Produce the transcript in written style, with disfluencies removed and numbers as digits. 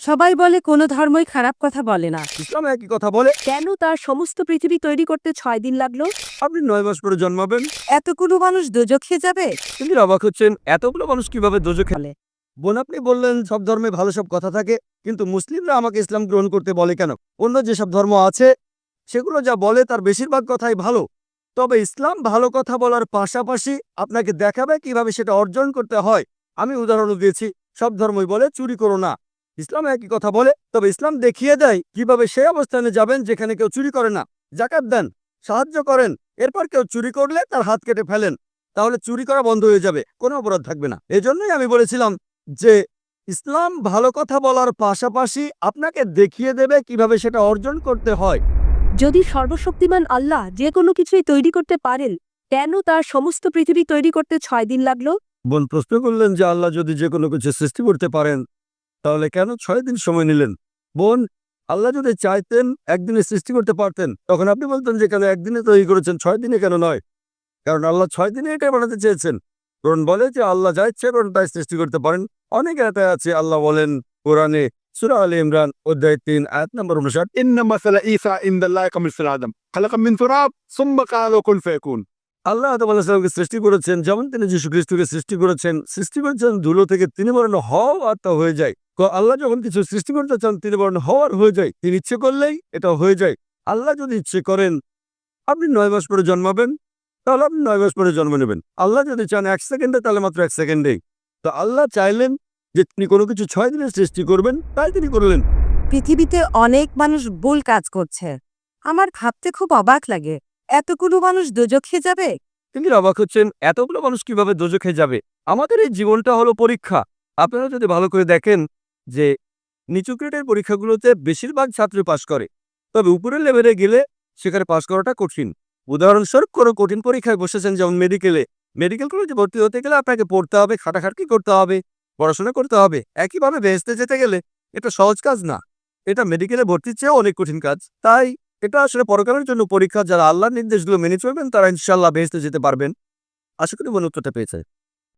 সবাই বলে কোনো ধর্মই খারাপ কথা বলে না। ইসলাম একই কথা বলে। কেন তার সমস্ত পৃথিবী তৈরি করতে 6 দিন লাগলো? আপনি 9 মাস পরে জন্মাবেন। এতগুলো মানুষ দোজখে যাবে? তিনি অবাক হচ্ছেন, এতগুলো মানুষ কিভাবে দোজখে বলে। বোন, আপনি বললেন সব ধর্মে ভালো সব কথা থাকে, কিন্তু মুসলিমরা আমাকে ইসলাম গ্রহণ করতে বলে কেন? অন্য যেসব ধর্ম আছে সেগুলো যা বলে তার বেশিরভাগ কথাই ভালো। তবে ইসলাম ভালো কথা বলার পাশাপাশি আপনাকে দেখাবে কিভাবে সেটা অর্জন করতে হয়। আমি উদাহরণ দিয়েছি, সব ধর্মই বলে চুরি করো না। ইসলাম একই কথা বলে, তবে ইসলাম দেখিয়ে দেয় কিভাবে সেই অবস্থানে যাবেন যেখানে কেউ চুরি করে না। জাকাত দেন, সাহায্য করেন, এরপর কেউ চুরি করলে তার হাত কেটে ফেলেন, তাহলে চুরি করা বন্ধ হয়ে যাবে, কোনো অপরাধ থাকবে না। এজন্যই আমি বলেছিলাম যে ইসলাম ভালো কথা বলার পাশাপাশি আপনাকে দেখিয়ে দেবে কিভাবে সেটা অর্জন করতে হয়। যদি সর্বশক্তিমান আল্লাহ যে কোনো কিছুই তৈরি করতে পারেন, কেন তার সমস্ত পৃথিবী তৈরি করতে 6 দিন লাগলো? বোন প্রশ্ন করলেন যে আল্লাহ যদি যে কোনো কিছু সৃষ্টি করতে পারেন তাহলে কেন 6 দিন সময় নিলেন? বোন, আল্লাহ যদি চাইতেন একদিনে সৃষ্টি করতে পারতেন, তখন আপনি বলতেন যে কেন একদিনে তৈরি করেছেন, 6 দিনে কেন নয়? কারণ আল্লাহ 6 দিনে এটাই বানাতে চেয়েছেন। কোরআন বলে যে আল্লাহ যা ইচ্ছে করেন তাই সৃষ্টি করতে পারেন। অনেক আয়াত আছে, আল্লাহ বলেন কোরআনে সূরা আলে ইমরান অধ্যায় 3 আয়াত নম্বর 59, إن مثل عيسى عند الله كمثل آدم خلق من تراب ثم قال له كن فيكون। আল্লাহ আদম আলাইহিস সালামকে সৃষ্টি করেছেন, যেমন তিনি যীশু খ্রিস্টকে সৃষ্টি করেছেন ধুলো থেকে, তিনি বলেন হও আর তা হয়ে যায়। আল্লাহ যখন কিছু সৃষ্টি করতে চান তিনি বলেন হওয়ার হয়ে যায়, তিনি ইচ্ছে করলেই এটা হয়ে যায়। আল্লাহ যদি ইচ্ছে করেন আপনি 9 মাস পরে জন্মাবেন, তাহলে আপনি 9 মাস পরে জন্ম নেবেন। আল্লাহ যদি চান 1 সেকেন্ডে, তাহলে মাত্র 1 সেকেন্ডেই। তো আল্লাহ চাইলেন যে তিনি কোনো কিছু 6 দিনে সৃষ্টি করবেন, তাই তিনি করলেন। পৃথিবীতে অনেক মানুষ ভুল কাজ করছে। আমার ভাবতে খুব অবাক লাগে, এতগুলো মানুষ দোজখে যাবে? তিনি অবাক হচ্ছেন, এতগুলো মানুষ কিভাবে দোজখে যাবে? আমাদের এই জীবনটা হলো পরীক্ষা। আপনারা যদি ভালো করে দেখেন যে নিচু গ্রেডের পরীক্ষাগুলোতে বেশিরভাগ ছাত্র পাশ করে, তবে উপরের লেভেলে গেলে সেখানে পাশ করাটা কঠিন। উদাহরণস্বরূপ কোনো কঠিন পরীক্ষায় বসেছেন, যেমন মেডিকেল কলেজে ভর্তি হতে গেলে আপনাকে পড়তে হবে, খাটাখাটনি করতে হবে, পড়াশোনা করতে হবে। একইভাবে বেহেশতে যেতে গেলে এটা সহজ কাজ না, এটা মেডিকেলে ভর্তির চেয়েও অনেক কঠিন কাজ। তাই এটা আসলে পরকালের জন্য পরীক্ষা। যারা আল্লাহর নির্দেশগুলো মেনে চলবেন তারা ইনশাআল্লাহ বেহেশতে যেতে পারবেন। আশা করি মনে উত্তরটা পেয়েছে।